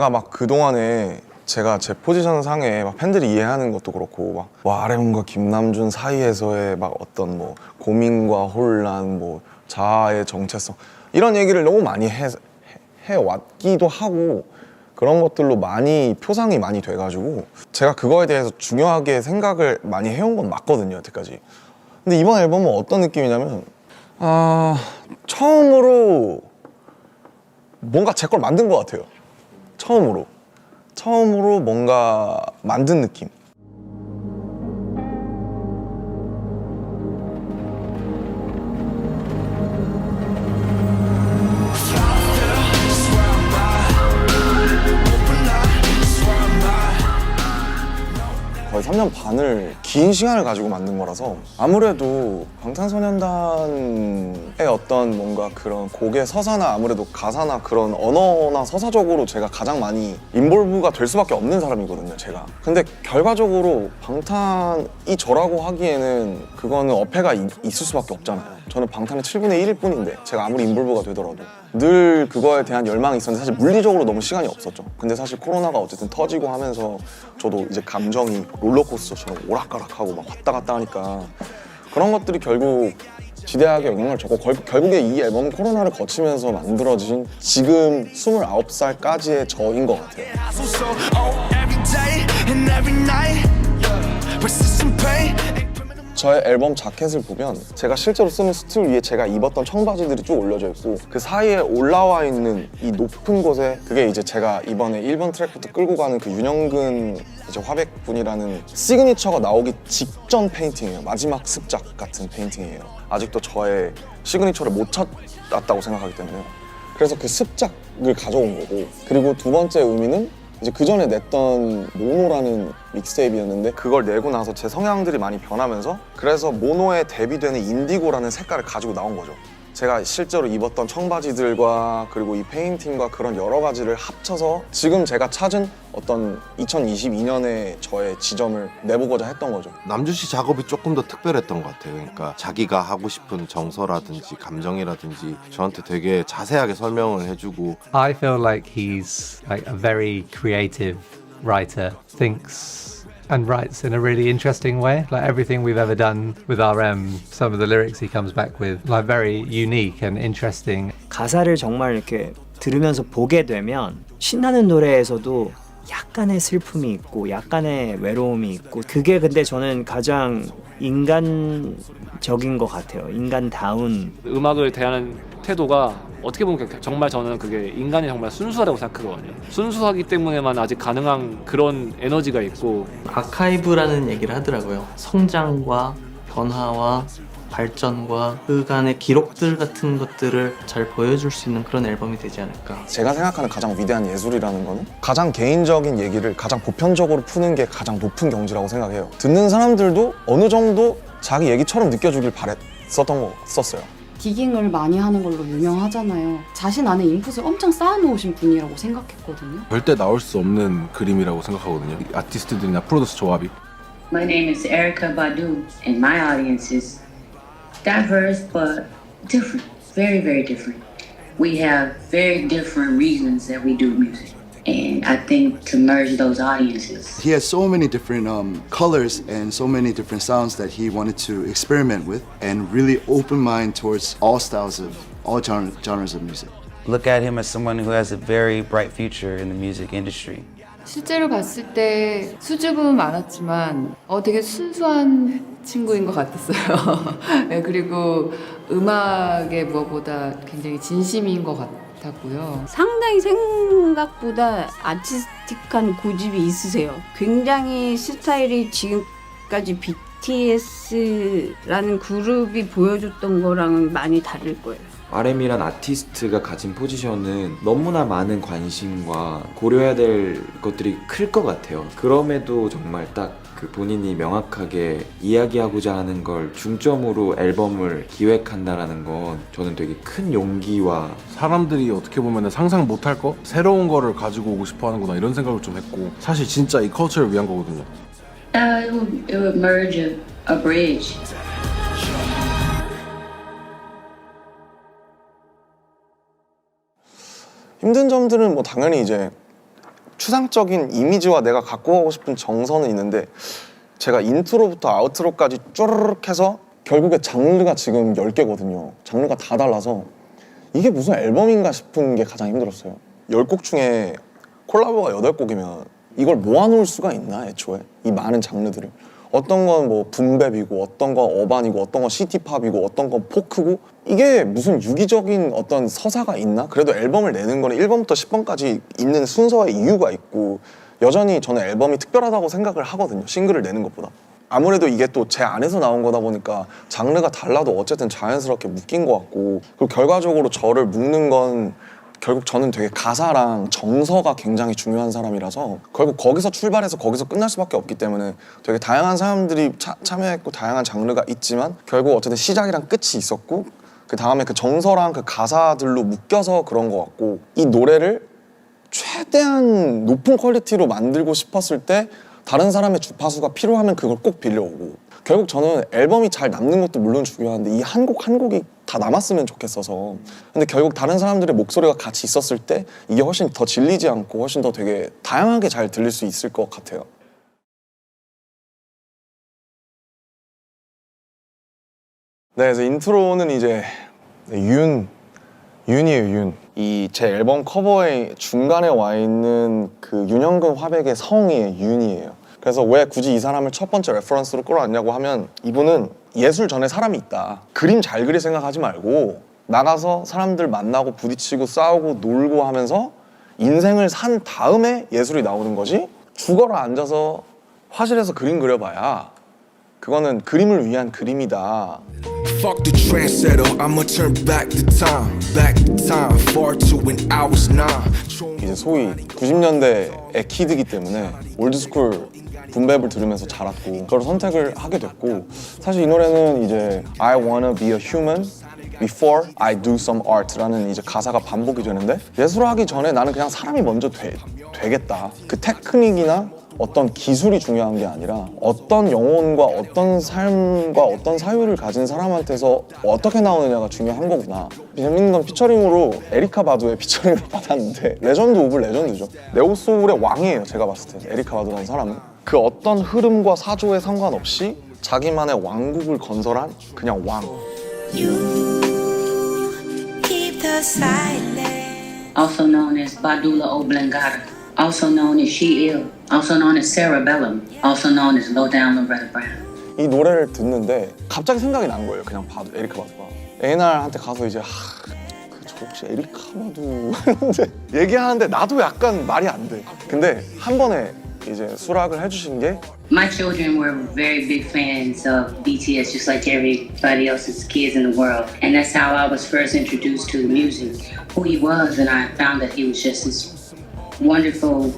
제가 막 그동안에 제가 제 포지션 상에 막 팬들이 이해하는 것도 그렇고 막 와 아레몬과 김남준 사이에서의 막 어떤 뭐 고민과 혼란, 뭐 자아의 정체성 이런 얘기를 너무 많이 해왔기도 하고 그런 것들로 많이 표상이 많이 돼가지고 제가 그거에 대해서 중요하게 생각을 많이 해온 건 맞거든요, 여태까지. 근데 이번 앨범은 어떤 느낌이냐면 처음으로 뭔가 제 걸 만든 것 같아요. 처음으로 뭔가 만든 느낌. 거의 3년 반을 긴 시간을 가지고 만든 거라서 아무래도 방탄소년단의 어떤 뭔가 그런 곡의 서사나 아무래도 가사나 그런 언어나 서사적으로 제가 가장 많이 인볼브가 될 수밖에 없는 사람이거든요, 제가. 근데 결과적으로 방탄이 저라고 하기에는 그거는 어폐가 있을 수밖에 없잖아요. 저는 방탄의 7분의 1일 뿐인데 제가 아무리 인볼브가 되더라도 늘 그거에 대한 열망이 있었는데 사실 물리적으로 너무 시간이 없었죠. 근데 사실 코로나가 어쨌든 터지고 하면서 저도 이제 감정이 롤러코스터처럼 오락가락하고 막 왔다 갔다 하니까 그런 것들이 결국 지대하게 영향을 줬고 결국에 이 앨범은 코로나를 거치면서 만들어진 지금 29살까지의 저인 것 같아요. 저의 앨범 자켓을 보면 제가 실제로 쓰는 스틸 위에 제가 입었던 청바지들이 쭉 올려져 있고 그 사이에 올라와 있는 이 높은 곳에 그게 이제 제가 이번에 1번 트랙부터 끌고 가는 그 윤영근 이제 화백분이라는 시그니처가 나오기 직전 페인팅이에요. 마지막 습작 같은 페인팅이에요. 아직도 저의 시그니처를 못 찾았다고 생각하기 때문에 그래서 그 습작을 가져온 거고 그리고 두 번째 의미는 이제 그 전에 냈던 모노라는 믹스테이프였는데 그걸 내고 나서 제 성향들이 많이 변하면서 그래서 모노에 대비되는 인디고라는 색깔을 가지고 나온 거죠. 제가 실제로 입었던 청바지들과 그리고 이 페인팅과 그런 여러 가지를 합쳐서 지금 제가 찾은 어떤 2022년의 저의 지점을 내보고자 했던 거죠. 남준 씨 작업이 조금 더 특별했던 것 같아요. 그러니까 자기가 하고 싶은 정서라든지 감정이라든지 저한테 되게 자세하게 설명을 해주고 I feel like he's like a very creative writer, thinks and writes in a really interesting way. Like everything we've ever done with RM, some of the lyrics he comes back with, like very unique and interesting. 가사를 정말 이렇게 들으면서 보게 되면 신나는 노래에서도 약간의 슬픔이 있고 약간의 외로움이 있고 그게 근데 저는 가장 인간적인 것 같아요. 인간다운 음악을 대하는 태도가 어떻게 보면 정말 저는 그게 인간이 정말 순수하다고 생각하거든요. 순수하기 때문에만 아직 가능한 그런 에너지가 있고 아카이브라는 얘기를 하더라고요. 성장과 변화와 발전과 그 간의 기록들 같은 것들을 잘 보여줄 수 있는 그런 앨범이 되지 않을까. 제가 생각하는 가장 위대한 예술이라는 거는 가장 개인적인 얘기를 가장 보편적으로 푸는 게 가장 높은 경지라고 생각해요. 듣는 사람들도 어느 정도 자기 얘기처럼 느껴주길 바랬었어요. 디깅을 많이 하는 걸로 유명하잖아요. 자신 안에 인풋을 엄청 쌓아놓으신 분이라고 생각했거든요. 절대 나올 수 없는 그림이라고 생각하거든요. 아티스트들이나 프로듀서 조합이. My name is Erykah Badu, and my audience is diverse but different, very, very different. We have very different reasons that we do music. And I think to merge those audiences. He has so many different colors and so many different sounds that he wanted to experiment with and really open mind towards all styles of all genres of music. Look at him as someone who has a very bright future in the music industry. 실제로 봤을 때 수줍음은 많았지만 되게 순수한 친구인 것 같았어요. 네, 그리고 음악에 무엇보다 굉장히 진심인 것 같았고요. 상당히 생각보다 아티스틱한 고집이 있으세요. 굉장히 스타일이 지금까지 BTS라는 그룹이 보여줬던 거랑은 많이 다를 거예요. RM이란 아티스트가 가진 포지션은 너무나 많은 관심과 고려해야 될 것들이 클 것 같아요. 그럼에도 정말 딱 그 본인이 명확하게 이야기하고자 하는 걸 중점으로 앨범을 기획한다라는 건 저는 되게 큰 용기와 사람들이 어떻게 보면 상상 못할 거? 새로운 거를 가지고 오고 싶어 하는구나 이런 생각을 좀 했고 사실 진짜 이 컬처를 위한 거거든요. It would merge a bridge. 힘든 점들은 뭐 당연히 이제 추상적인 이미지와 내가 갖고 가고 싶은 정서는 있는데 제가 인트로부터 아우트로까지 쪼르륵 해서 결국에 장르가 지금 10개거든요. 장르가 다 달라서 이게 무슨 앨범인가 싶은 게 가장 힘들었어요. 10곡 중에 콜라보가 8곡이면 이걸 모아놓을 수가 있나 애초에? 이 많은 장르들을. 어떤 건 뭐 붐랩이고 어떤 건 어반이고 어떤 건 시티팝이고 어떤 건 포크고 이게 무슨 유기적인 어떤 서사가 있나? 그래도 앨범을 내는 거는 1번부터 10번까지 있는 순서의 이유가 있고 여전히 저는 앨범이 특별하다고 생각을 하거든요. 싱글을 내는 것보다. 아무래도 이게 또 제 안에서 나온 거다 보니까 장르가 달라도 어쨌든 자연스럽게 묶인 것 같고 그리고 결과적으로 저를 묶는 건 결국 저는 되게 가사랑 정서가 굉장히 중요한 사람이라서 결국 거기서 출발해서 거기서 끝날 수밖에 없기 때문에 되게 다양한 사람들이 참여했고 다양한 장르가 있지만 결국 어쨌든 시작이랑 끝이 있었고 그 다음에 그 정서랑 그 가사들로 묶여서 그런 것 같고 이 노래를 최대한 높은 퀄리티로 만들고 싶었을 때 다른 사람의 주파수가 필요하면 그걸 꼭 빌려오고 결국 저는 앨범이 잘 남는 것도 물론 중요한데 이 한 곡 한 곡이 다 남았으면 좋겠어서 근데 결국 다른 사람들의 목소리가 같이 있었을 때 이게 훨씬 더 질리지 않고 훨씬 더 되게 다양하게 잘 들릴 수 있을 것 같아요. 네, 그래서 인트로는 이제 윤이에요, 윤. 이 제 앨범 커버에 중간에 와 있는 그 윤형근 화백의 성이 윤이에요. 그래서 왜 굳이 이 사람을 첫 번째 레퍼런스로 끌어왔냐고 하면 이분은 예술 전에 사람이 있다. 그림 잘 그릴 생각하지 말고 나가서 사람들 만나고 부딪히고 싸우고 놀고 하면서 인생을 산 다음에 예술이 나오는 거지 죽어라 앉아서 화실에서 그림 그려봐야 그거는 그림을 위한 그림이다. Fuck the trendsetter, I'ma turn back the time far to when I was 9. 이제 소위 90년대의 키드기 때문에 올드스쿨 붐랩을 들으면서 자랐고 그걸 선택을 하게 됐고 사실 이 노래는 이제 I wanna be a human before I do some art라는 이제 가사가 반복이 되는데 예술하기 전에 나는 그냥 사람이 먼저 되겠다. 그 테크닉이나 어떤 기술이 중요한 게 아니라 어떤 영혼과 어떤 삶과 어떤 사유를 가진 사람한테서 어떻게 나오느냐가 중요한 거구나. 재밌는 건 피처링으로 에리카 바두의 피처링을 받았는데 레전드 오브 레전드죠. 네오소울의 왕이에요. 제가 봤을 때 에리카 바두라는 사람은 그 어떤 흐름과 사조에 상관없이 자기만의 왕국을 건설한 그냥 왕. Also known as Badula Oblongata, also known as She Ill, also known as Cerebellum, also known as Low Down Loretta Brown. 이 노래를 듣는데 갑자기 생각이 난 거예요. 그냥 바두, 에리카 바두가. 에이날한테 가서 이제 저 혹시 에리카 바두 이러는데 얘기하는데 나도 약간 말이 안 돼. 근데 한 번에 이제 수락을 해주신 게 My children were very big fans of BTS, just like everybody else's kids in the world. And that's how I was first introduced to the music, who he was, and I found that he was just this wonderful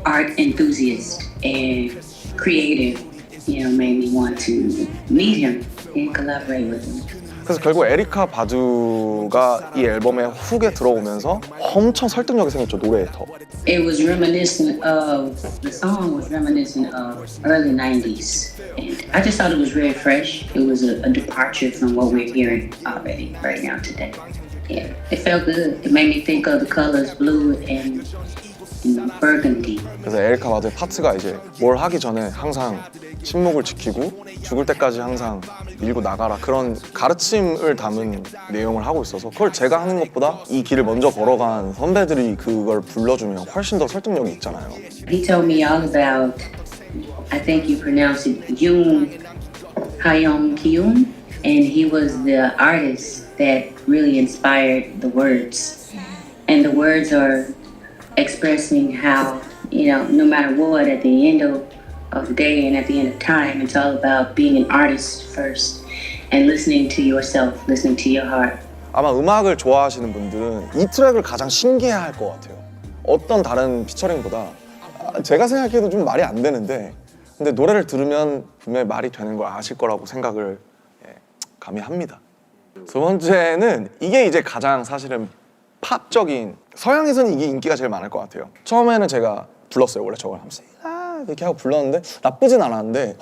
art enthusiast and creative, made me want to meet him and collaborate with him. 그래서 결국 에리카 바두가 이 앨범의 훅에 들어오면서 엄청 설득력이 생겼죠, 노래에 더. It was reminiscent of, the song was reminiscent of early 90s. And I just thought it was very fresh. It was a departure from what we're hearing already right now today. Yeah, it felt good. It made me think of the colors blue and burgundy. 그래서 에리카 바두의 파트가 이제 뭘 하기 전에 항상 침묵을 지키고 죽을 때까지 항상 밀고 나가라 그런 가르침을 담은 내용을 하고 있어서 그걸 제가 하는 것보다 이 길을 먼저 걸어간 선배들이 그걸 불러주면 훨씬 더 설득력이 있잖아요. He told me all about, I think you pronounce it Yoon Hayoung Kyun, and he was the artist that really inspired the words. And the words are expressing how, no matter what, at the end of the day and at the end of time, it's all about being an artist first and listening to yourself, listening to your heart. 아마 음악을 좋아하시는 분들은 이 트랙을 가장 신기해할 것 같아요. 어떤 다른 피처링보다 제가 생각해도 좀 말이 안 되는데 근데 노래를 들으면 분명히 말이 되는 걸 아실 거라고 생각을 감히 합니다. 두 번째는 이게 이제 가장 사실은 팝적인 서양에서는 이게 인기가 제일 많을 것 같아요. 처음에는 제가 불렀어요. 원래 저걸 하면서 이렇게 하고 불렀는데 나쁘진 않았는데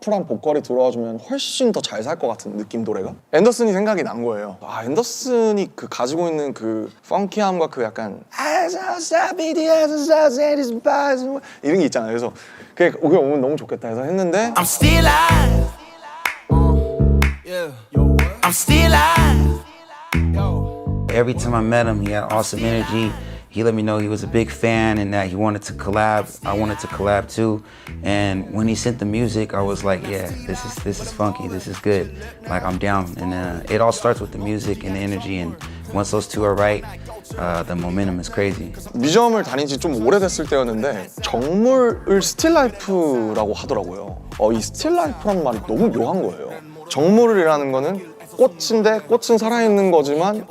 파워풀한 보컬이 들어와주면 훨씬 더 잘 살 것 같은 느낌 노래가 앤더슨이 생각이 난 거예요. 아 앤더슨이 그 가지고 있는 그 펑키함과 그 약간 이런 게 있잖아요. 그래서 그게 오면 너무 좋겠다 해서 했는데 I'm still alive. I'm still alive. Every time I met him, he had awesome energy. He let me know he was a big fan and that he wanted to collab. I wanted to collab too. And when he sent the music, I was like, yeah, this is funky. This is good. Like I'm down. And it all starts with the music and the energy. And once those two are right, the momentum is crazy. 뮤지엄을 다닌 지 좀 오래됐을 때였는데 정물을 스틸라이프라고 하더라고요. 이 스틸라이프라는 말이 너무 묘한 거예요. 정물이라는 거는 꽃인데 꽃은 살아있는 거지만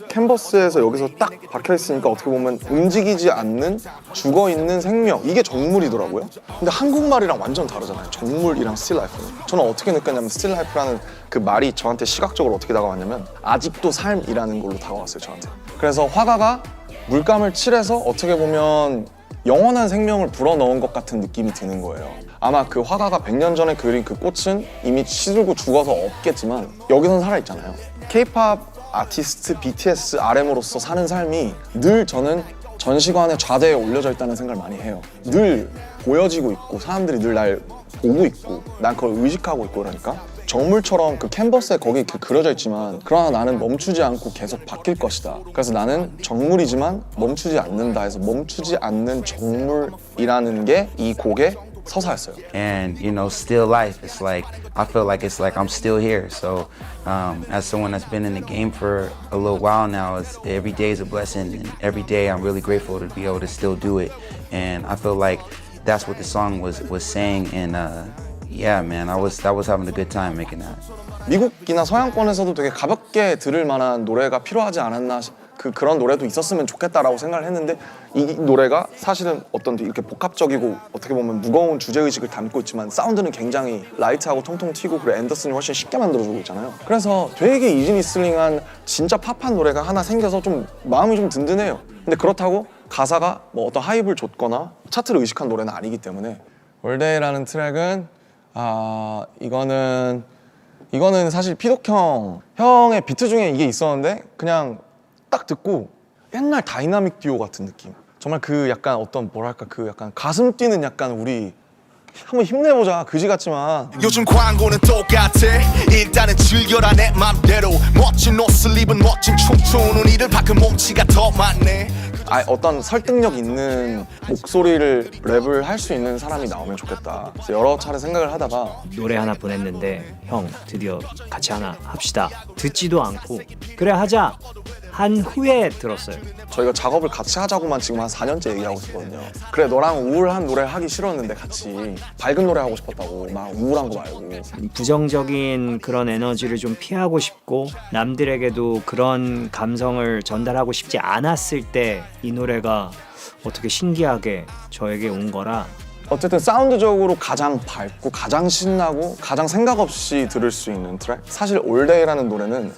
캔버스에서 여기서 딱 박혀있으니까 어떻게 보면 움직이지 않는 죽어있는 생명, 이게 정물이더라고요. 근데 한국말이랑 완전 다르잖아요. 정물이랑 스틸라이프는. 저는 어떻게 느꼈냐면 스틸라이프라는 그 말이 저한테 시각적으로 어떻게 다가왔냐면 아직도 삶이라는 걸로 다가왔어요, 저한테. 그래서 화가가 물감을 칠해서 어떻게 보면 영원한 생명을 불어넣은 것 같은 느낌이 드는 거예요. 아마 그 화가가 100년 전에 그린 그 꽃은 이미 시들고 죽어서 없겠지만 여기선 살아있잖아요. K-POP 아티스트 BTS RM으로서 사는 삶이 늘 저는 전시관의 좌대에 올려져 있다는 생각을 많이 해요. 늘 보여지고 있고 사람들이 늘 날 보고 있고 난 그걸 의식하고 있고 그러니까 정물처럼 그 캔버스에 거기 이렇게 그려져 있지만 그러나 나는 멈추지 않고 계속 바뀔 것이다. 그래서 나는 정물이지만 멈추지 않는다 해서 멈추지 않는 정물이라는 게 이 곡의 서사였어요. And you know, still life. It's like I feel like it's like I'm still here. So, as someone that's been in the game for a little while now, every day is a blessing, and every day I'm really grateful to be able to still do it. And I feel like that's what the song was saying. And yeah, man, I was having a good time making that. 미국이나 서양권에서도 되게 가볍게 들을 만한 노래가 필요하지 않았나 그런 노래도 있었으면 좋겠다라고 생각을 했는데 이 노래가 사실은 어떤 이렇게 복합적이고 어떻게 보면 무거운 주제의식을 담고 있지만 사운드는 굉장히 라이트하고 통통 튀고 그리고 앤더슨이 훨씬 쉽게 만들어주고 있잖아요. 그래서 되게 이지리슬링한 진짜 팝한 노래가 하나 생겨서 좀 마음이 좀 든든해요. 근데 그렇다고 가사가 뭐 어떤 하이브를 줬거나 차트를 의식한 노래는 아니기 때문에 올데이라는 트랙은 이거는 사실 피독 형의 비트 중에 이게 있었는데 그냥 딱 듣고 옛날 다이나믹 듀오 같은 느낌. 정말 그 약간 어떤 뭐랄까 그 약간 가슴 뛰는 약간 우리 한번 힘내보자 그지 같지만 요즘 광고는 똑같아. 일단은 즐겨라 내 맘대로. 멋진 옷을 입은 멋진 춤추는 이들 밖은 몸치가 더 많네. 어떤 설득력 있는 목소리를 랩을 할 수 있는 사람이 나오면 좋겠다. 그래서 여러 차례 생각을 하다가 노래 하나 보냈는데 형 드디어 같이 하나 합시다. 듣지도 않고 그래 하자 한 후에 들었어요. 저희가 작업을 같이 하자고만 지금 한 4년째 얘기하고 있었거든요. 그래 너랑 우울한 노래 하기 싫었는데 같이 밝은 노래 하고 싶었다고. 막 우울한 거 말고. 부정적인 그런 에너지를 좀 피하고 싶고 남들에게도 그런 감성을 전달하고 싶지 않았을 때 이 노래가 어떻게 신기하게 저에게 온 거라. 어쨌든 사운드적으로 가장 밝고 가장 신나고 가장 생각 없이 들을 수 있는 트랙. 사실 올데이라는 노래는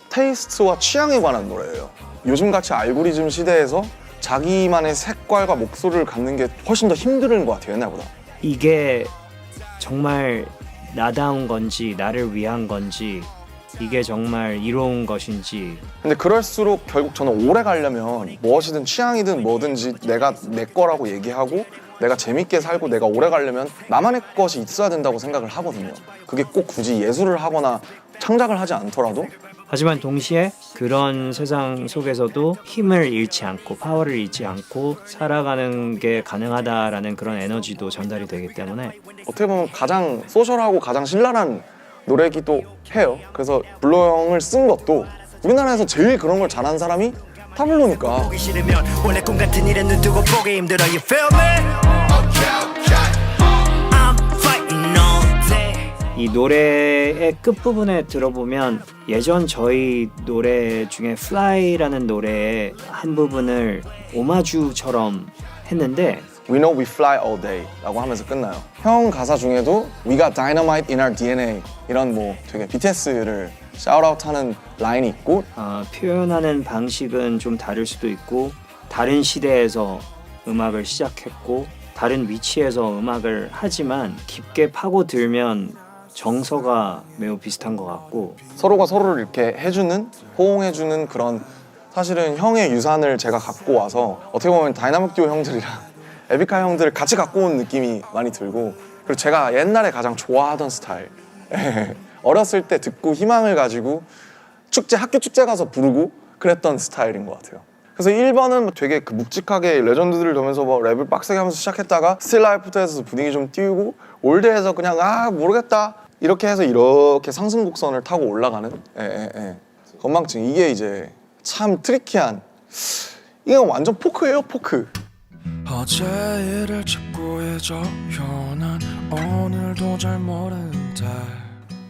테이스트와 취향에 관한 노래예요. 요즘같이 알고리즘 시대에서 자기만의 색깔과 목소리를 갖는 게 훨씬 더 힘든 것 같아요, 옛날보다. 이게 정말 나다운 건지 나를 위한 건지 이게 정말 이로운 것인지. 근데 그럴수록 결국 저는 오래 가려면 무엇이든 취향이든 뭐든지 내가 내 거라고 얘기하고 내가 재밌게 살고 내가 오래 가려면 나만의 것이 있어야 된다고 생각을 하거든요. 그게 꼭 굳이 예술을 하거나 창작을 하지 않더라도. 하지만 동시에 그런 세상 속에서도 힘을 잃지 않고 파워를 잃지 않고 살아가는 게 가능하다라는 그런 에너지도 전달이 되기 때문에 어떻게 보면 가장 소셜하고 가장 신랄한 노래기도 해요. 그래서 블로 형을 쓴 것도 우리나라에서 제일 그런 걸 잘하는 사람이 타블로니까. 보기 싫으면 원래 꿈 같은 일에 눈 뜨고 보기 힘들어. You feel me? I'm fighting all day. 이 노래의 끝부분에 들어보면 예전 저희 노래 중에 Fly라는 노래의 한 부분을 오마주처럼 했는데 We know we fly all day 라고 하면서 끝나요. 형 가사 중에도 We got dynamite in our DNA 이런 뭐 되게 BTS를 샤웃아웃하는 라인이 있고 표현하는 방식은 좀 다를 수도 있고 다른 시대에서 음악을 시작했고 다른 위치에서 음악을 하지만 깊게 파고들면 정서가 매우 비슷한 것 같고 서로가 서로를 이렇게 해주는, 호응해주는 그런, 사실은 형의 유산을 제가 갖고 와서 어떻게 보면 다이나믹 듀오 형들이랑 에픽하이 형들을 같이 갖고 온 느낌이 많이 들고, 그리고 제가 옛날에 가장 좋아하던 스타일 어렸을 때 듣고 희망을 가지고 축제, 학교 축제 가서 부르고 그랬던 스타일인 것 같아요. 그래서 1번은 되게 그 묵직하게 레전드들을 보면서 뭐 랩을 빡세게 하면서 시작했다가 스틸 라이프부터 해서 분위기 좀 띄우고, 올드에서 그냥 모르겠다 이렇게 해서 이렇게 상승 곡선을 타고 올라가는 건망증. 이게 이제 참 트리키한, 이게 완전 포크예요, 포크. 어제 일을 찾고 잊어요. 난 오늘도 잘 모른다.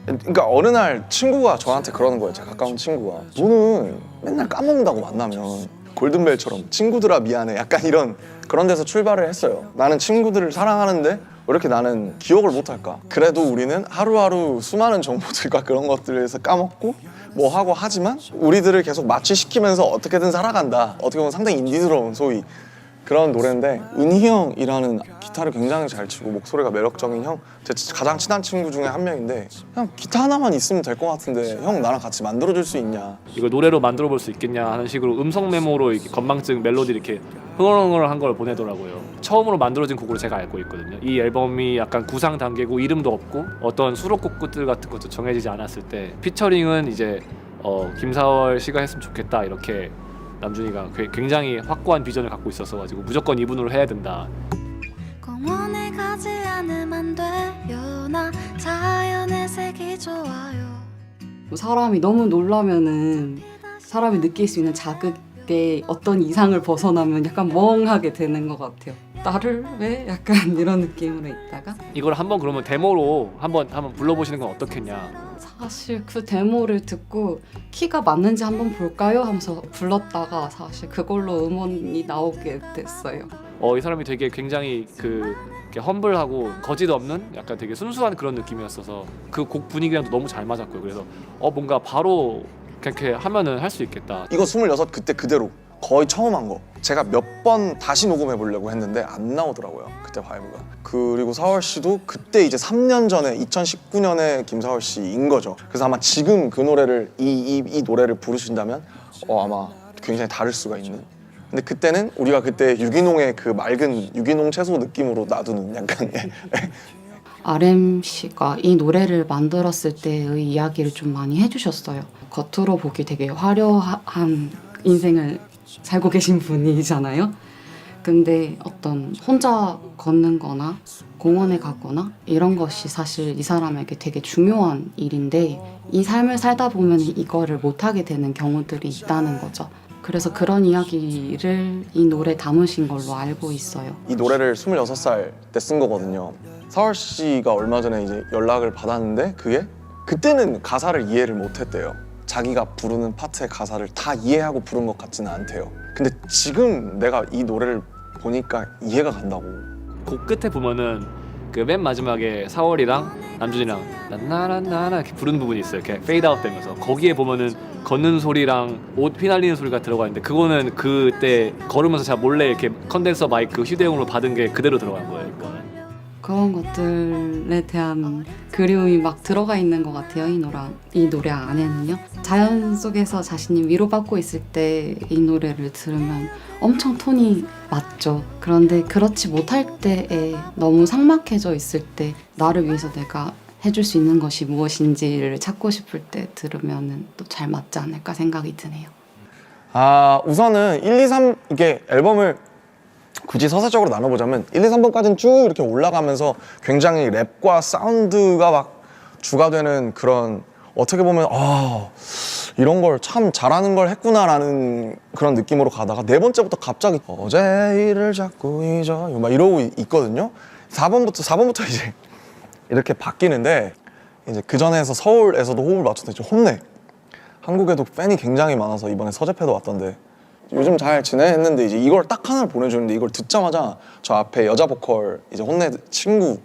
그러니까 어느 날 친구가 저한테 그러는 거예요. 제 가까운 친구가, 너는 맨날 까먹는다고 만나면, 골든벨처럼 친구들아 미안해, 약간 이런 그런 데서 출발을 했어요. 나는 친구들을 사랑하는데 왜 이렇게 나는 기억을 못할까? 그래도 우리는 하루하루 수많은 정보들과 그런 것들에서 까먹고 뭐 하고 하지만 우리들을 계속 마취시키면서 어떻게든 살아간다. 어떻게 보면 상당히 인디스러운 소위 그런 노래인데, 은희 형이라는 기타를 굉장히 잘 치고 목소리가 매력적인 형, 제 가장 친한 친구 중에 한 명인데, 그냥 기타 하나만 있으면 될 것 같은데 형 나랑 같이 만들어줄 수 있냐, 이걸 노래로 만들어 볼 수 있겠냐 하는 식으로 음성 메모로 이렇게 건망증 멜로디 이렇게 흥얼흥얼한 걸 보내더라고요. 처음으로 만들어진 곡으로 제가 알고 있거든요. 이 앨범이 약간 구상 단계고 이름도 없고 어떤 수록곡들 같은 것도 정해지지 않았을 때 피처링은 이제 김사월 씨가 했으면 좋겠다, 이렇게 남준이가 굉장히 확고한 비전을 갖고 있어서 가지고 무조건 이분으로 해야 된다. 공원에 가지 않으면 돼요. 나 자연의 색이 좋아요. 사람이 너무 놀라면은 사람이 느낄 수 있는 자극에 어떤 이상을 벗어나면 약간 멍하게 되는 것 같아요. 나를 왜? 약간 이런 느낌으로 있다가, 이걸 한번 그러면 데모로 한번 불러보시는 건 어떻겠냐. 사실 그 데모를 듣고 키가 맞는지 한번 볼까요? 하면서 불렀다가 사실 그걸로 음원이 나오게 됐어요. 이 사람이 되게 굉장히 이렇게 험블하고 거짓 없는 약간 되게 순수한 그런 느낌이었어서 그 곡 분위기랑도 너무 잘 맞았고요. 그래서 뭔가 바로 그렇게 하면은 할 수 있겠다. 이거 26 그때 그대로 거의 처음 한 거. 제가 몇 번 다시 녹음해 보려고 했는데 안 나오더라고요, 그때 바이브가. 그리고 사월 씨도 그때 이제 3년 전에 2019년에 김사월 씨인 거죠. 그래서 아마 지금 그 노래를 이 노래를 부르신다면 아마 굉장히 다를 수가 있는. 근데 그때는 우리가 그때 유기농의 그 맑은 유기농 채소 느낌으로 놔두는 약간 RM 씨가 이 노래를 만들었을 때의 이야기를 좀 많이 해주셨어요. 겉으로 보기 되게 화려한 인생을 살고 계신 분이잖아요. 근데 어떤 혼자 걷는 거나 공원에 가거나 이런 것이 사실 이 사람에게 되게 중요한 일인데, 이 삶을 살다 보면 이거를 못하게 되는 경우들이 있다는 거죠. 그래서 그런 이야기를 이 노래에 담으신 걸로 알고 있어요. 이 노래를 26살 때 쓴 거거든요. 사월 씨가 얼마 전에 이제 연락을 받았는데, 그때는 가사를 이해를 못했대요. 자기가 부르는 파트의 가사를 다 이해하고 부른 것 같지는 않대요. 근데 지금 내가 이 노래를 보니까 이해가 간다고. 곡 끝에 보면은 그 맨 마지막에 사월이랑 남준이랑 나나나나 이렇게 부르는 부분이 있어요. 이렇게 페이드 아웃 되면서 거기에 보면은 걷는 소리랑 옷 휘날리는 소리가 들어가 있는데, 그거는 그때 걸으면서 제가 몰래 이렇게 컨덴서 마이크 휴대용으로 받은 게 그대로 들어간 거예요. 그거는. 그런 것들에 대한 그리움이 막 들어가 있는 것 같아요, 이 노래 안에는요. 자연 속에서 자신이 위로받고 있을 때 이 노래를 들으면 엄청 톤이 맞죠. 그런데 그렇지 못할 때에 너무 삭막해져 있을 때 나를 위해서 내가 해줄 수 있는 것이 무엇인지를 찾고 싶을 때 들으면 또 잘 맞지 않을까 생각이 드네요. 우선은 1, 2, 3 이게 앨범을 굳이 서사적으로 나눠보자면 1, 2, 3번까지는 쭉 이렇게 올라가면서 굉장히 랩과 사운드가 막 주가 되는 그런, 어떻게 보면 이런 걸 참 잘하는 걸 했구나라는 그런 느낌으로 가다가, 네 번째부터 갑자기 어제 일을 자꾸 잊어요 막 이러고 있거든요. 4번부터 이제 이렇게 바뀌는데, 이제 그 전에서 서울에서도 호흡을 맞췄더니 좀 혼내. 한국에도 팬이 굉장히 많아서 이번에 서재패도 왔던데 요즘 잘 지내 했는데, 이제 이걸 딱 하나를 보내주는데 이걸 듣자마자 저 앞에 여자 보컬 이제 혼내 친구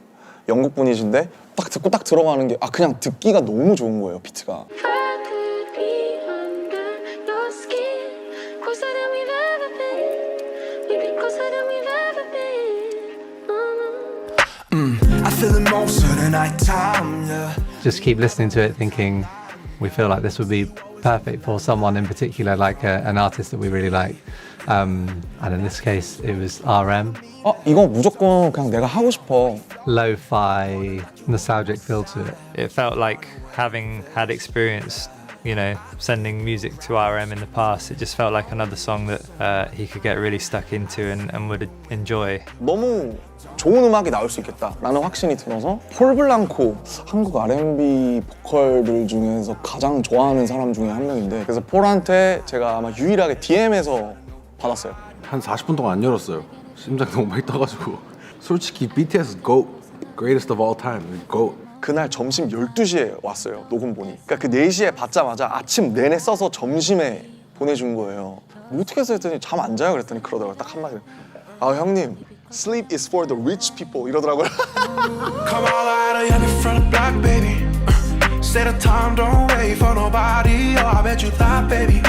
영국 분이신데 딱 듣고 딱 들어가는 게 그냥 듣기가 너무 좋은 거예요, 비트가. I feel it most of the night time, yeah. just keep listening to it thinking we feel like this would be perfect for someone in particular, like an artist that we really like. And in this case, it was RM. 이거 무조건 그냥 내가 하고 싶어. Lo-fi, nostalgic feel to it. It felt like having had experience, you know, sending music to RM in the past, it just felt like another song that he could get really stuck into and would enjoy. 너무 좋은 음악이 나올 수 있겠다라는 확신이 들어서 폴 블랑코, 한국 R&B 보컬들 중에서 가장 좋아하는 사람 중에 한 명인데, 그래서 폴한테 제가 아마 유일하게 DM에서 받았어요. 한 40분 동안 안 열었어요. 심장 너무 많이 떠가지고. 솔직히 BTS GOAT, greatest of all time, GOAT. 그날 점심 12시에 왔어요, 녹음본이. 그러니까 그 4시에 받자마자 아침 내내 써서 점심에 보내준 거예요. 뭐 어떻게 했어 했더니 잠 안 자요 그랬더니 그러더라고요. 딱 한마디로. 아 형님, sleep is for the rich people 이러더라고요. Come all out of young in front of black baby. Set a time, don't wait for nobody. Oh, I bet you thought, baby.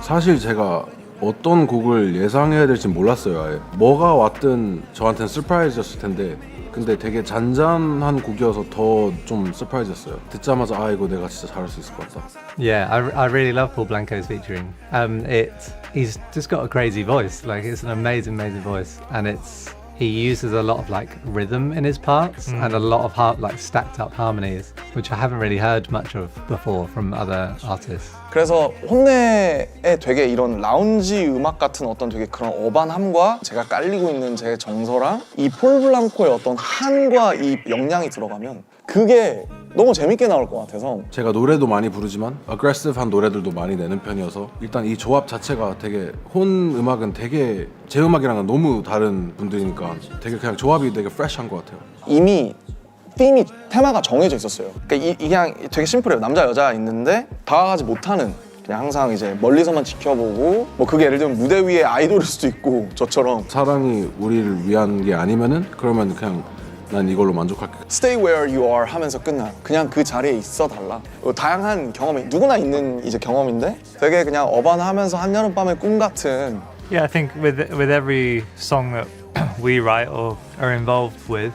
사실 제가 어떤 곡을 예상해야 될지 몰랐어요. 아예. 뭐가 왔든 저한테는 서프라이즈였을 텐데, 근데 되게 잔잔한 곡이어서 더 좀 서프라이즈였어요. 듣자마자 아 이거 내가 진짜 잘할 수 있을 것 같다. Yeah, I really love Paul Blanco's featuring. He's just got a crazy voice. Like it's an amazing voice, and he uses a lot of like rhythm in his parts and a lot of like stacked up harmonies, which I haven't really heard much of before from other artists. 그래서 혼내에 되게 이런 라운지 음악 같은 어떤 되게 그런 어반함과 제가 깔리고 있는 제 정서랑 이 폴 블랑코의 어떤 한과 이 영향이 들어가면 그게 너무 재밌게 나올 것 같아서. 제가 노래도 많이 부르지만 어그레시브한 노래들도 많이 내는 편이어서 일단 이 조합 자체가 되게 혼 음악은 되게 제 음악이랑은 너무 다른 분들이니까 되게 그냥 조합이 되게 프레시한 것 같아요. 이미 테마가 정해져 있었어요. 그러니까 이게 그냥 되게 심플해요. 남자 여자가 있는데 다가가지 못하는, 그냥 항상 이제 멀리서만 지켜보고, 뭐 그게 예를 들면 무대 위에 아이돌일 수도 있고 저처럼 사랑이 우리를 위한 게 아니면은 그러면 그냥 난 이걸로 만족할게. Stay where you are 하면서 끝나. 그냥 그 자리에 있어 달라. 다양한 경험이 누구나 있는 이제 경험인데 되게 그냥 어반하면서 한여름밤의 꿈 같은. Yeah, I think with every song that we write or are involved with,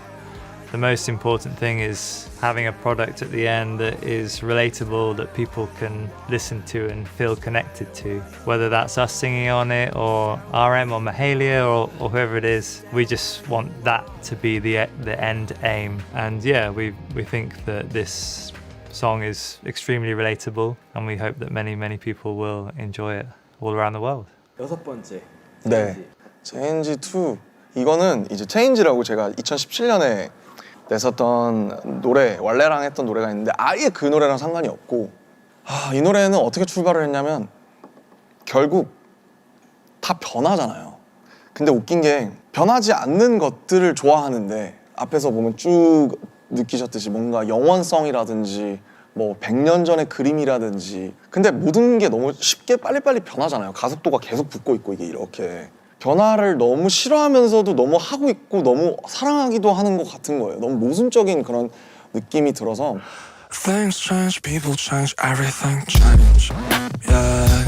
the most important thing is having a product at the end that is relatable, that people can listen to and feel connected to. Whether that's us singing on it or RM or Mahalia or whoever it is, we just want that to be the end aim. And yeah, we think that this song is extremely relatable, and we hope that many people will enjoy it all around the world. 6번째. 네, Change 2. 이거는 이제 Change라고 제가 2017년에 냈었던 노래, 왈레랑 했던 노래가 있는데 아예 그 노래랑 상관이 없고, 이 노래는 어떻게 출발을 했냐면 결국 다 변하잖아요. 근데 웃긴 게 변하지 않는 것들을 좋아하는데 앞에서 보면 쭉 느끼셨듯이 뭔가 영원성이라든지 뭐 100년 전의 그림이라든지, 근데 모든 게 너무 쉽게 빨리빨리 변하잖아요. 가속도가 계속 붙고 있고 이게 이렇게 변화를 너무 싫어하면서도 너무 하고 있고 너무 사랑하기도 하는 것 같은 거예요. 너무 모순적인 그런 느낌이 들어서. Things change, people change, everything change. Yeah.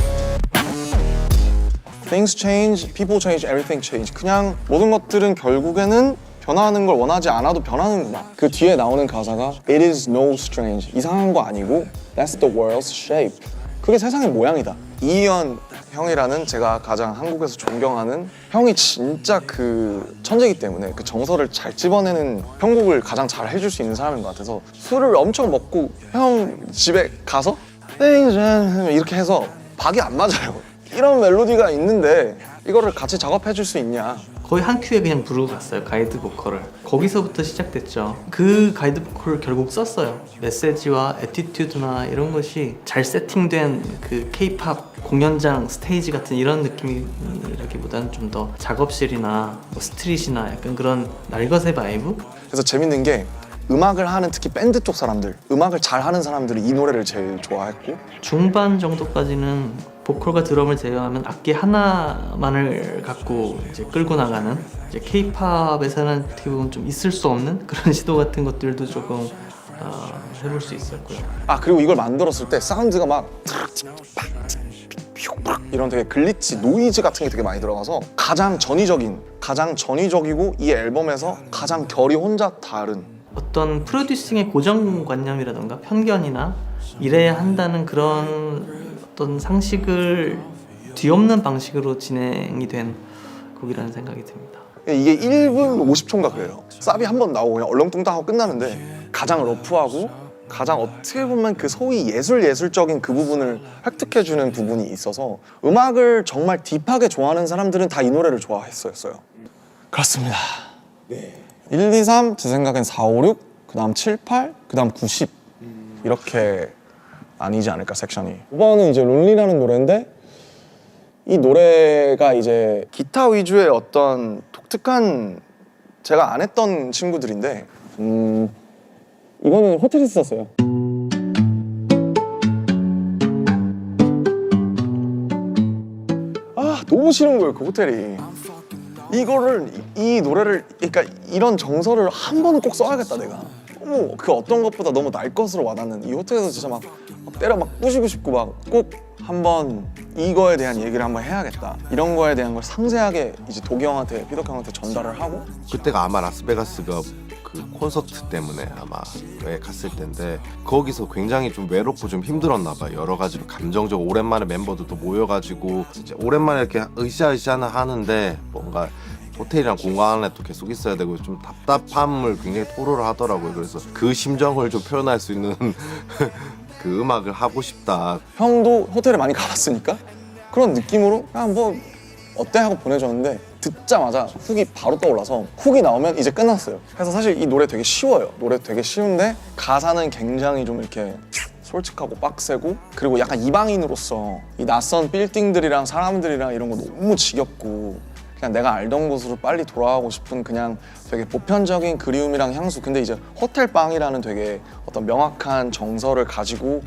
Things change, people change, everything change. 그냥 모든 것들은 결국에는 변화하는 걸 원하지 않아도 변하는구나. 그 뒤에 나오는 가사가 It is no strange. 이상한 거 아니고 That's the world's shape. 그게 세상의 모양이다. 이희연 형이라는 제가 가장 한국에서 존경하는 형이 진짜 그 천재이기 때문에 그 정서를 잘 집어내는 편곡을 가장 잘 해줄 수 있는 사람인 것 같아서 술을 엄청 먹고 형 집에 가서 이렇게 해서 박이 안 맞아요. 이런 멜로디가 있는데 이거를 같이 작업해 줄 수 있냐. 거의 한 큐에 그냥 부르고 갔어요, 가이드 보컬을. 거기서부터 시작됐죠. 그 가이드 보컬을 결국 썼어요. 메시지와 애티튜드나 이런 것이 잘 세팅된 그 K-팝 공연장 스테이지 같은 이런 느낌이라기보다는 좀 더 작업실이나 뭐 스트릿이나 약간 그런 날것의 바이브? 그래서 재밌는 게 음악을 하는 특히 밴드 쪽 사람들, 음악을 잘 하는 사람들이 이 노래를 제일 좋아했고, 중반 정도까지는 보컬과 드럼을 제외하면 악기 하나만을 갖고 이제 끌고 나가는, 이제 K-팝에서는 어떻게 보면 좀 있을 수 없는 그런 시도 같은 것들도 조금 해볼 수 있었고요. 그리고 이걸 만들었을 때 사운드가 막 이런 되게 글리치, 노이즈 같은 게 되게 많이 들어가서 가장 전위적이고 이 앨범에서 가장 결이 혼자 다른. 어떤 프로듀싱의 고정관념이라던가 편견이나 이래야 한다는 그런 어떤 상식을 뒤엎는 방식으로 진행이 된 곡이라는 생각이 듭니다. 이게 1분 50초인가 그래요. 쌉이 한 번 나오고 그냥 얼렁뚱땅하고 끝나는데 가장 러프하고 가장 어떻게 보면 그 소위 예술적인 그 부분을 획득해주는 부분이 있어서 음악을 정말 딥하게 좋아하는 사람들은 다 이 노래를 좋아했었어요. 그렇습니다. 네. 1, 2, 3, 제 생각엔 4, 5, 6, 그 다음 7, 8, 그 다음 9, 10 이렇게 아니지 않을까 섹션이. 5번은 이제 론리라는 노래인데 이 노래가 이제 기타 위주의 어떤 독특한 제가 안 했던 친구들인데 이거는 호텔에서 썼어요. 아 너무 싫은 거예요 그 호텔이. 이거를 이 노래를 그러니까 이런 정서를 한 번은 꼭 써야겠다 내가. 너무 그 어떤 것보다 너무 날 것으로 와닿는 이 호텔에서 진짜 막 때려 막 부시고 싶고 막 꼭 한번 이거에 대한 얘기를 한번 해야겠다. 이런 거에 대한 걸 상세하게 이제 도기 형한테 피덕 형한테 전달을 하고. 그때가 아마 라스베가스가 그 콘서트 때문에 아마 갔을 텐데 거기서 굉장히 좀 외롭고 좀 힘들었나 봐요. 여러 가지로 감정적으로 오랜만에 멤버들도 모여가지고 이제 오랜만에 이렇게 으쌰으쌰 하는데 뭔가 호텔이랑 공간 안에 또 계속 있어야 되고 좀 답답함을 굉장히 토로를 하더라고요. 그래서 그 심정을 좀 표현할 수 있는 그 음악을 하고 싶다. 형도 호텔에 많이 가봤으니까 그런 느낌으로 그냥 뭐 어때 하고 보내줬는데 듣자마자 훅이 바로 떠올라서 훅이 나오면 이제 끝났어요. 그래서 사실 이 노래 되게 쉬워요. 노래 되게 쉬운데 가사는 굉장히 좀 이렇게 솔직하고 빡세고 그리고 약간 이방인으로서 이 낯선 빌딩들이랑 사람들이랑 이런 거 너무 지겹고 그냥 내가 알던 곳으로 빨리 돌아가고 싶은 그냥 되게 보편적인 그리움이랑 향수. 근데 이제 호텔방이라는 되게 어떤 명확한 정서를 가지고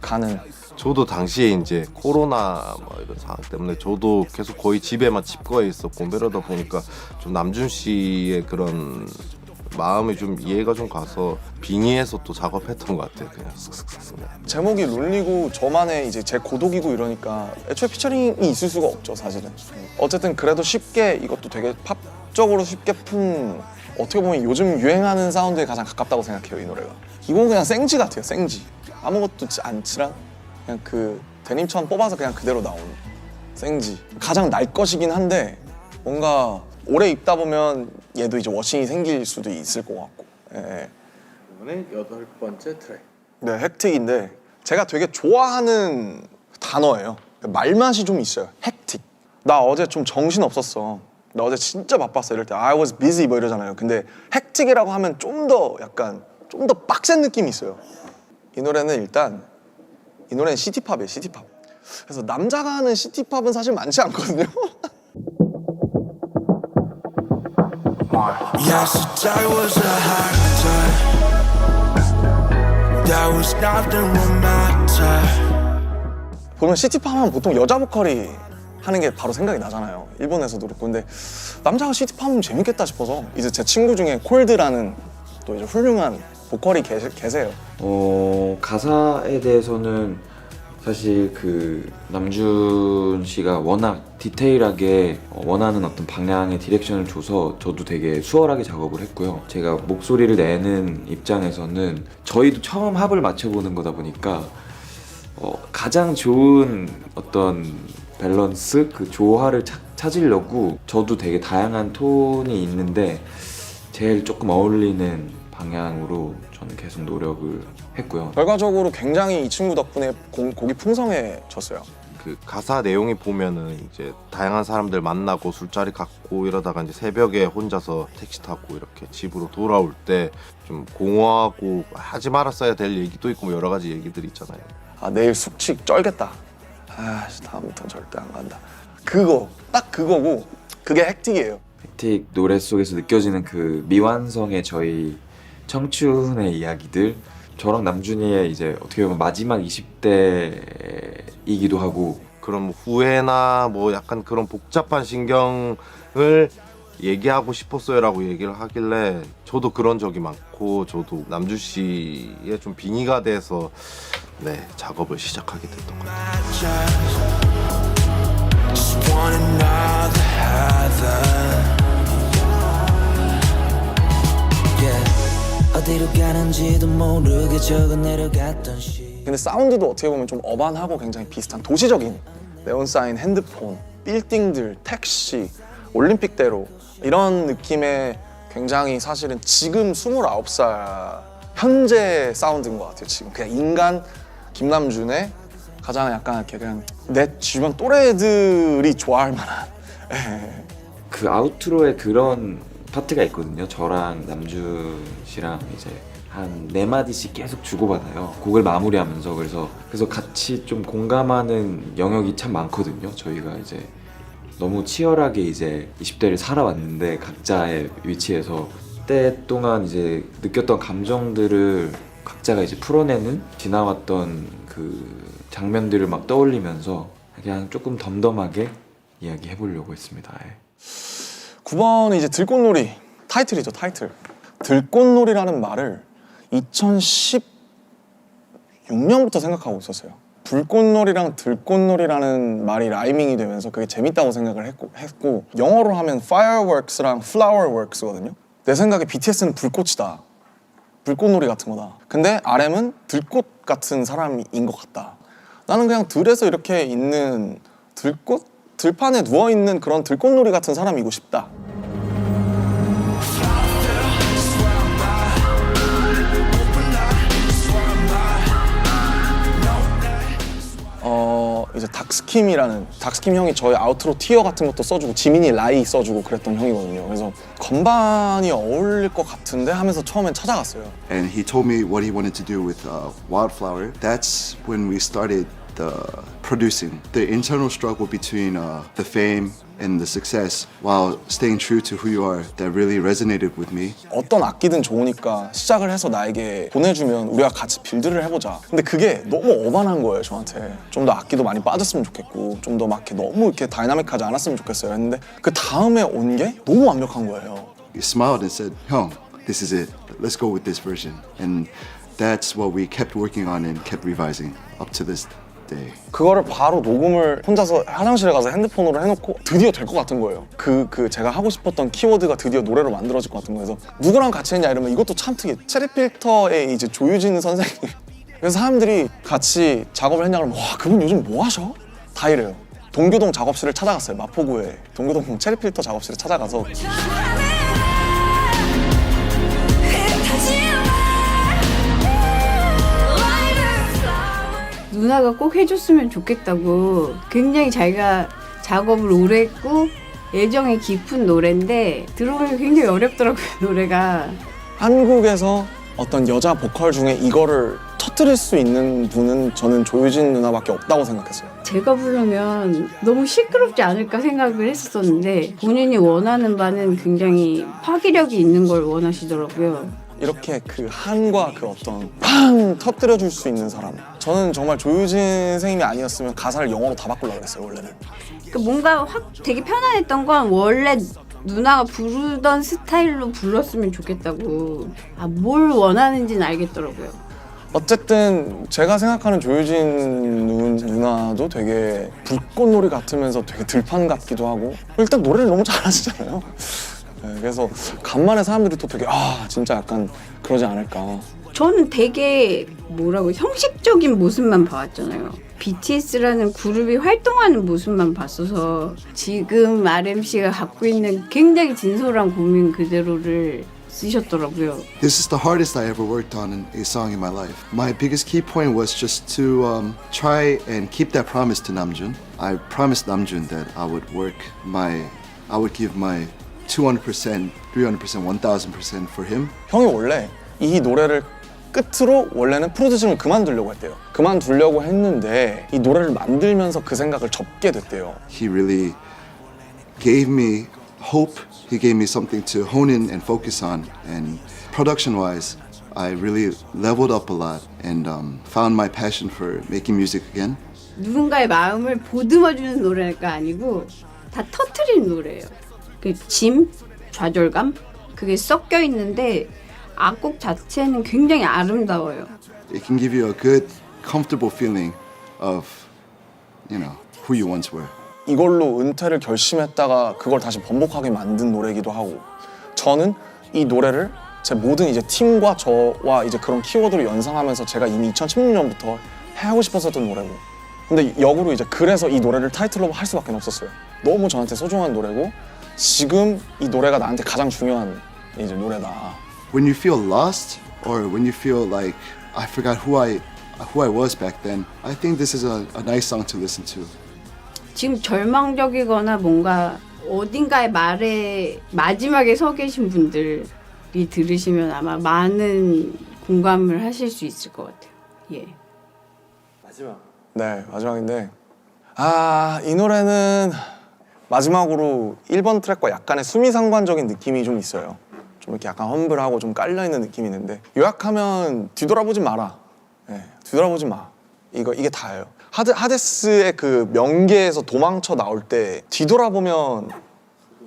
가는. 저도 당시에 이제 코로나 뭐 이런 상황 때문에 저도 계속 거의 집에만 칩거해 있었고 이러다 보니까 좀 남준 씨의 그런 마음이 좀 이해가 좀 가서 빙의해서 또 작업했던 것 같아요. 그냥 쓱쓱쓱쓱. 제목이 론리고 저만의 이제 제 고독이고 이러니까 애초에 피처링이 있을 수가 없죠 사실은. 어쨌든 그래도 쉽게 이것도 되게 팝적으로 쉽게 푼 어떻게 보면 요즘 유행하는 사운드에 가장 가깝다고 생각해요 이 노래가. 이건 그냥 생지 같아요 생지. 아무것도 안 칠한 그냥 그 데님천 뽑아서 그냥 그대로 나온 생지. 가장 날 것이긴 한데 뭔가 오래 입다 보면 얘도 이제 워싱이 생길 수도 있을 것 같고. 예. 이번에 8번째 트랙. 네, 헥틱인데 제가 되게 좋아하는 단어예요. 말맛이 좀 있어요. 헥틱. 나 어제 좀 정신 없었어. 나 어제 진짜 바빴어. 이럴 때 I was busy 뭐 이러잖아요. 근데 헥틱이라고 하면 좀 더 약간 좀 더 빡센 느낌이 있어요. 이 노래는 일단 이 노래는 시티팝이에요. 시티팝. 그래서 남자가 하는 시티팝은 사실 많지 않거든요. Yes, I was a actor. There was nothing romantic. 보면 시티팝 하면 보통 여자 보컬이 하는 게 바로 생각이 나잖아요. 일본에서도 그렇고. 근데 남자가 시티팝 하면 재밌겠다 싶어서 이제 제 친구 중에 콜드라는 또 이제 훌륭한 보컬이 계세요. 가사에 대해서는 사실 그 남준 씨가 워낙 디테일하게 원하는 어떤 방향의 디렉션을 줘서 저도 되게 수월하게 작업을 했고요. 제가 목소리를 내는 입장에서는 저희도 처음 합을 맞춰보는 거다 보니까 가장 좋은 어떤 밸런스, 그 조화를 찾으려고 저도 되게 다양한 톤이 있는데 제일 조금 어울리는 방향으로 저는 계속 노력을 했고요. 결과적으로 굉장히 이 친구 덕분에 곡이 풍성해졌어요. 그 가사 내용이 보면은 이제 다양한 사람들 만나고 술자리 갖고 이러다가 이제 새벽에 혼자서 택시 타고 이렇게 집으로 돌아올 때 좀 공허하고 하지 말았어야 될 얘기도 있고 뭐 여러 가지 얘기들이 있잖아요. 아 내일 숙취 쩔겠다. 아 다음부터는 절대 안 간다. 그거 딱 그거고 그게 헥틱이에요. 헥틱 노래 속에서 느껴지는 그 미완성의 저희 청춘의 이야기들. 저랑 남준이의 이제 어떻게 보면 마지막 20대이기도 하고 그런 후회나 뭐 약간 그런 복잡한 신경을 얘기하고 싶었어요라고 얘기를 하길래 저도 그런 적이 많고 저도 남준 씨의 좀 빙의가 돼서 네 작업을 시작하게 됐던 것 같아요. 어디로 가는지도 모르게 적어 내려갔던 시. 근데 사운드도 어떻게 보면 좀 어반하고 굉장히 비슷한 도시적인 네온사인, 핸드폰, 빌딩들, 택시, 올림픽대로 이런 느낌의 굉장히 사실은 지금 29살 현재 사운드인 것 같아요. 지금 그냥 인간 김남준의 가장 약간 이렇게 그냥 내 주변 또래들이 좋아할 만한 그 아우트로에 그런 파트가 있거든요. 저랑 남준 씨랑 이제 한 4마디씩 계속 주고받아요. 곡을 마무리하면서. 그래서 같이 좀 공감하는 영역이 참 많거든요. 저희가 이제 너무 치열하게 이제 20대를 살아왔는데 각자의 위치에서 그때 동안 이제 느꼈던 감정들을 각자가 이제 풀어내는 지나왔던 그 장면들을 막 떠올리면서 그냥 조금 덤덤하게 이야기해보려고 했습니다. 9번은 이제 들꽃놀이 타이틀이죠. 타이틀. 들꽃놀이라는 말을 2016년부터 생각하고 있었어요. 불꽃놀이랑 들꽃놀이라는 말이 라이밍이 되면서 그게 재밌다고 생각을 했고 영어로 하면 fireworks랑 flowerworks거든요. 내 생각에 BTS는 불꽃이다. 불꽃놀이 같은 거다. 근데 RM은 들꽃 같은 사람인 것 같다. 나는 그냥 들에서 이렇게 있는 들꽃? 들판에 누워있는 그런 들꽃놀이 같은 사람이고 싶다. 이제 닥스킴 형이 저희 아우트로 티어 같은 것도 써주고 지민이 라이 써주고 그랬던 형이거든요. 그래서 건반이 어울릴 것 같은데 하면서 처음엔 찾아갔어요. And he told me what he wanted to do with Wildflower. That's when we started producing. The internal struggle between the fame and the success while staying true to who you are, that really resonated with me. 어떤 악기든 좋으니까 시작을 해서 나에게 보내주면 우리가 같이 빌드를 해보자. 근데 그게 너무 어반한 거예요, 저한테. 좀 더 악기도 많이 빠졌으면 좋겠고 좀 더 막 이렇게 너무 이렇게 다이나믹하지 않았으면 좋겠어요. 했는데 그 다음에 온 게 너무 완벽한 거예요. He smiled and said, "Hyung, this is it. Let's go with this version." And that's what we kept working on and kept revising up to this day. 그거를 바로 녹음을 혼자서 화장실에 가서 핸드폰으로 해놓고 드디어 될 것 같은 거예요. 그 제가 하고 싶었던 키워드가 드디어 노래로 만들어질 것 같은 거예요. 그래서 누구랑 같이 했냐 이러면 이것도 참 특이해. 체리필터의 이제 조유진 선생님. 그래서 사람들이 같이 작업을 했냐 그러면 와, 그분 요즘 뭐 하셔? 다 이래요. 동교동 작업실을 찾아갔어요. 마포구에 동교동 체리필터 작업실을 찾아가서 누나가 꼭 해줬으면 좋겠다고 굉장히 자기가 작업을 오래 했고 애정이 깊은 노래인데 들어보면 굉장히 어렵더라고요. 노래가 한국에서 어떤 여자 보컬 중에 이거를 터뜨릴 수 있는 분은 저는 조유진 누나밖에 없다고 생각했어요. 제가 부르면 너무 시끄럽지 않을까 생각을 했었는데 본인이 원하는 바는 굉장히 파괴력이 있는 걸 원하시더라고요. 이렇게 그 한과 그 어떤 팡 터뜨려줄 수 있는 사람. 저는 정말 조유진 선생님이 아니었으면 가사를 영어로 다 바꾸려고 그랬어요, 원래는. 그러니까 뭔가 확 되게 편안했던 건 원래 누나가 부르던 스타일로 불렀으면 좋겠다고. 뭘 원하는지는 알겠더라고요. 어쨌든 제가 생각하는 조유진 누나도 되게 불꽃놀이 같으면서 되게 들판 같기도 하고 일단 노래를 너무 잘하시잖아요. 네, 그래서 간만에 사람들이 또 되게 진짜 약간 그러지 않을까. 저는 되게 형식적인 모습만 봐왔잖아요. BTS라는 그룹이 활동하는 모습만 봤어서 지금 RMC가 갖고 있는 굉장히 진솔한 고민 그대로를 쓰셨더라고요. This is the hardest I ever worked on a song in my life. My biggest key point was just to try and keep that promise to Namjoon. I promised Namjoon that I would give my 200%, 300%, 1000% for him. 형이 원래 이 노래를 끝으로 원래는 프로듀싱을 그만두려고 했대요. 그만두려고 했는데 이 노래를 만들면서 그 생각을 접게 됐대요. He really gave me hope. He gave me something to hone in and focus on. And production-wise, I really leveled up a lot and found my passion for making music again. 누군가의 마음을 보듬어주는 노래가 아니고 다 터트리는 노래예요. 그 짐, 좌절감 그게 섞여 있는데 악곡 자체는 굉장히 아름다워요. It can give you a good, comfortable feeling of, who you once were. 이걸로 은퇴를 결심했다가 그걸 다시 번복하게 만든 노래이기도 하고 저는 이 노래를 제 모든 이제 팀과 저와 이제 그런 키워드를 연상하면서 제가 이미 2016년부터 하고 싶었었던 노래고, 근데 역으로 이제 그래서 이 노래를 타이틀로 할 수밖에 없었어요. 너무 저한테 소중한 노래고 지금 이 노래가 나한테 가장 중요한 이제 노래다. When you feel lost or when you feel like I forgot who I was back then, I think this is a nice song to listen to. 지금 절망적이거나 뭔가 어딘가의 말에 마지막에 서 계신 분들이 들으시면 아마 많은 공감을 하실 수 있을 것 같아요. 예. 마지막. 네, 마지막인데 이 노래는 마지막으로 1번 트랙과 약간의 수미상관적인 느낌이 좀 있어요. 좀 이렇게 약간 험블하고 좀 깔려있는 느낌이 있는데 요약하면 뒤돌아보지 마라. 네, 뒤돌아보지 마. 이게 다예요. 하데스의 그 명계에서 도망쳐 나올 때 뒤돌아보면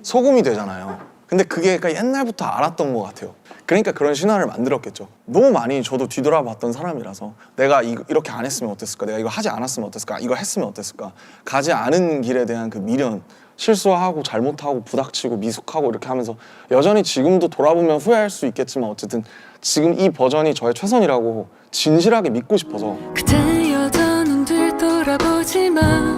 소금이 되잖아요. 근데 그게 그러니까 옛날부터 알았던 것 같아요. 그러니까 그런 신화를 만들었겠죠. 너무 많이 저도 뒤돌아봤던 사람이라서 내가 이렇게 안 했으면 어땠을까? 내가 이거 하지 않았으면 어땠을까? 이거 했으면 어땠을까? 가지 않은 길에 대한 그 미련, 실수하고 잘못하고 부닥치고 미숙하고 이렇게 하면서 여전히 지금도 돌아보면 후회할 수 있겠지만 어쨌든 지금 이 버전이 저의 최선이라고 진실하게 믿고 싶어서. 그대 여전히 뒤돌아보지 마.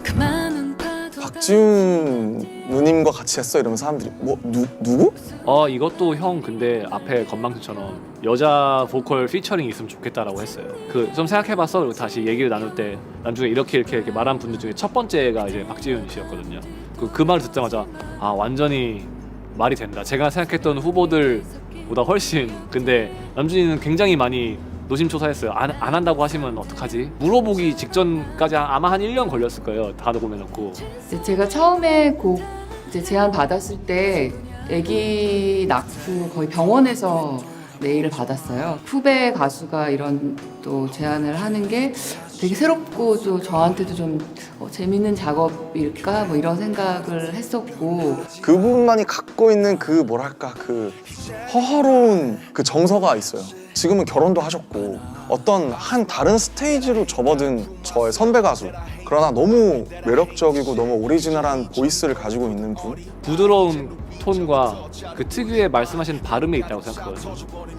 그 많은 파도 박지훈 누님과 같이 했어 이러면 사람들이 뭐 누구? 이것도 형 근데 앞에 건방진처럼 여자 보컬 피처링 있으면 좋겠다라고 했어요. 그 좀 생각해봤어. 그리고 다시 얘기를 나눌 때 나중에 이렇게 말한 분들 중에 첫 번째가 이제 박지훈 씨였거든요. 그 말을 듣자마자 완전히 말이 된다. 제가 생각했던 후보들보다 훨씬. 근데 남준이는 굉장히 많이 노심초사했어요. 안 한다고 하시면 어떡하지? 물어보기 직전까지 아마 한 1년 걸렸을 거예요. 다 녹음해놓고. 제가 처음에 곡 이제 제안 받았을 때 아기 낳고 거의 병원에서 메일을 받았어요. 후배 가수가 이런 또 제안을 하는 게 되게 새롭고 또 저한테도 좀 재밌는 작업일까 뭐 이런 생각을 했었고, 그분만이 갖고 있는 그 뭐랄까 그 허허로운 그 정서가 있어요. 지금은 결혼도 하셨고 어떤 한 다른 스테이지로 접어든 저의 선배 가수, 그러나 너무 매력적이고 너무 오리지널한 보이스를 가지고 있는 분. 부드러운 톤과 그 특유의 말씀하신 발음에 있다고 생각하거든요.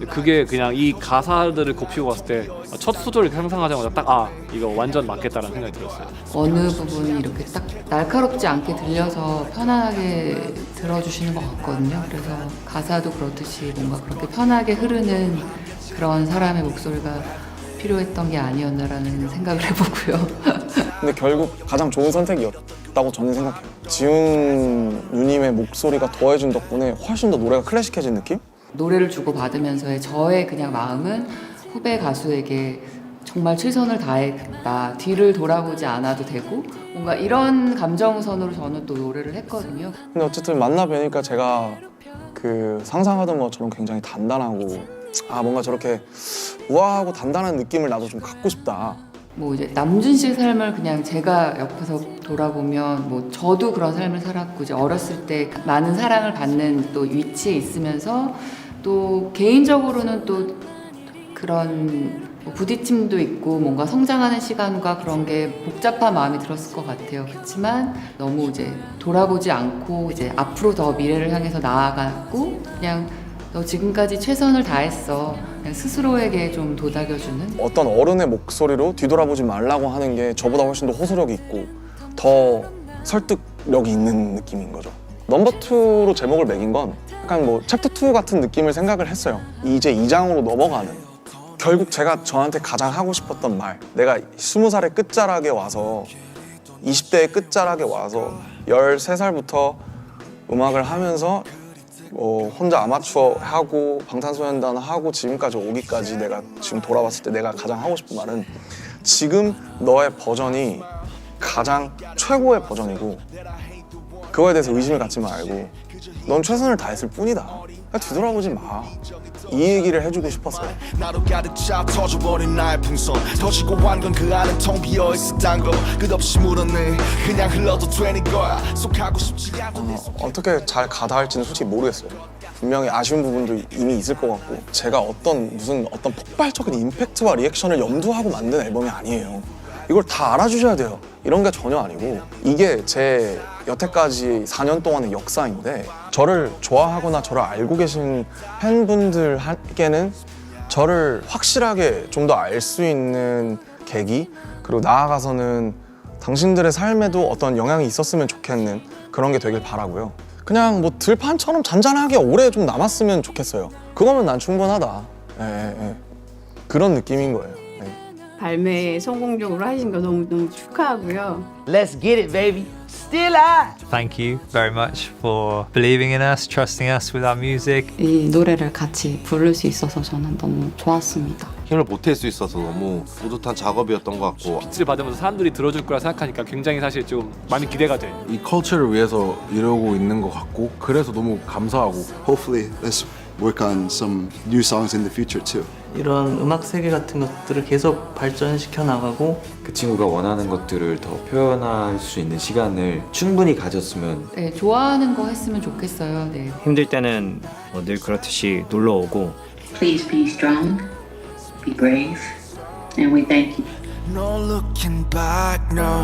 그게 그냥 이 가사들을 곱씹고 봤을 때 첫 소절을 상상하자마자 딱 이거 완전 맞겠다라는 생각이 들었어요. 어느 부분이 이렇게 딱 날카롭지 않게 들려서 편하게 들어주시는 것 같거든요. 그래서 가사도 그렇듯이 뭔가 그렇게 편하게 흐르는 그런 사람의 목소리가 필요했던 게 아니었나라는 생각을 해보고요. 근데 결국 가장 좋은 선택이었다고 저는 생각해요. 지훈 누님의 목소리가 더해준 덕분에 훨씬 더 노래가 클래식해진 느낌? 노래를 주고받으면서의 저의 그냥 마음은 후배 가수에게 정말 최선을 다했다. 뒤를 돌아보지 않아도 되고 뭔가 이런 감정선으로 저는 또 노래를 했거든요. 근데 어쨌든 만나 뵈니까 제가 그 상상하던 것처럼 굉장히 단단하고 뭔가 저렇게 우아하고 단단한 느낌을 나도 좀 갖고 싶다. 뭐 이제 남준 씨의 삶을 그냥 제가 옆에서 돌아보면 뭐 저도 그런 삶을 살았고 이제 어렸을 때 많은 사랑을 받는 또 위치에 있으면서 또 개인적으로는 또 그런 뭐 부딪힘도 있고 뭔가 성장하는 시간과 그런 게 복잡한 마음이 들었을 것 같아요. 그렇지만 너무 이제 돌아보지 않고 이제 앞으로 더 미래를 향해서 나아가고 그냥 너 지금까지 최선을 다했어. 그냥 스스로에게 좀 도닥여주는? 어떤 어른의 목소리로 뒤돌아보지 말라고 하는 게 저보다 훨씬 더 호소력이 있고 더 설득력이 있는 느낌인 거죠. 넘버2로 제목을 매긴 건 약간 뭐 챕터2 같은 느낌을 생각을 했어요. 이제 2장으로 넘어가는. 결국 제가 저한테 가장 하고 싶었던 말, 내가 20살의 끝자락에 와서 20대의 끝자락에 와서 13살부터 음악을 하면서 혼자 아마추어 하고 방탄소년단 하고 지금까지 오기까지 내가 지금 돌아봤을 때 내가 가장 하고 싶은 말은 지금 너의 버전이 가장 최고의 버전이고 그거에 대해서 의심을 갖지 말고 넌 최선을 다했을 뿐이다. 뒤돌아보지 마. 이 얘기를 해주고 싶었어요. 나도 가득 차 터져버린 나의 풍선 터지고 한 건 그 안은 텅 비어있었단 거 끝없이 물었네. 그냥 흘러도 되는 거야. 속하고 싶지 않은 어떻게 잘 가다 할지는 솔직히 모르겠어요. 분명히 아쉬운 부분도 이미 있을 것 같고 제가 어떤 폭발적인 임팩트와 리액션을 염두하고 만든 앨범이 아니에요. 이걸 다 알아주셔야 돼요. 이런 게 전혀 아니고 이게 제 여태까지 4년 동안의 역사인데 저를 좋아하거나 저를 알고 계신 팬분들께는 저를 확실하게 좀 더 알 수 있는 계기 그리고 나아가서는 당신들의 삶에도 어떤 영향이 있었으면 좋겠는 그런 게 되길 바라고요. 그냥 뭐 들판처럼 잔잔하게 오래 좀 남았으면 좋겠어요. 그거면 난 충분하다. 예. 그런 느낌인 거예요. 발매 성공적으로 하신 거 너무너무 축하하고요. Let's get it, baby. Still I. Thank you very much for believing in us, trusting us with our music. 이 노래를 같이 부를 수 있어서 저는 너무 좋았습니다. 힘을 보탤 수 있어서 너무 뿌듯한 작업이었던 것 같고 빛을 받으면서 사람들이 들어줄 거라 생각하니까 굉장히 사실 좀 많이 기대가 돼요. 이 컬처를 위해서 이러고 있는 것 같고 그래서 너무 감사하고 Hopefully, let's work on some new songs in the future too. 이런 음악 세계 같은 것들을 계속 발전시켜 나가고 그 친구가 원하는 것들을 더 표현할 수 있는 시간을 충분히 가졌으면 네, 좋아하는 거 했으면 좋겠어요. 네. 힘들 때는 뭐 늘 그렇듯이 놀러 오고 Please be strong, be brave, and we thank you. No looking back, no.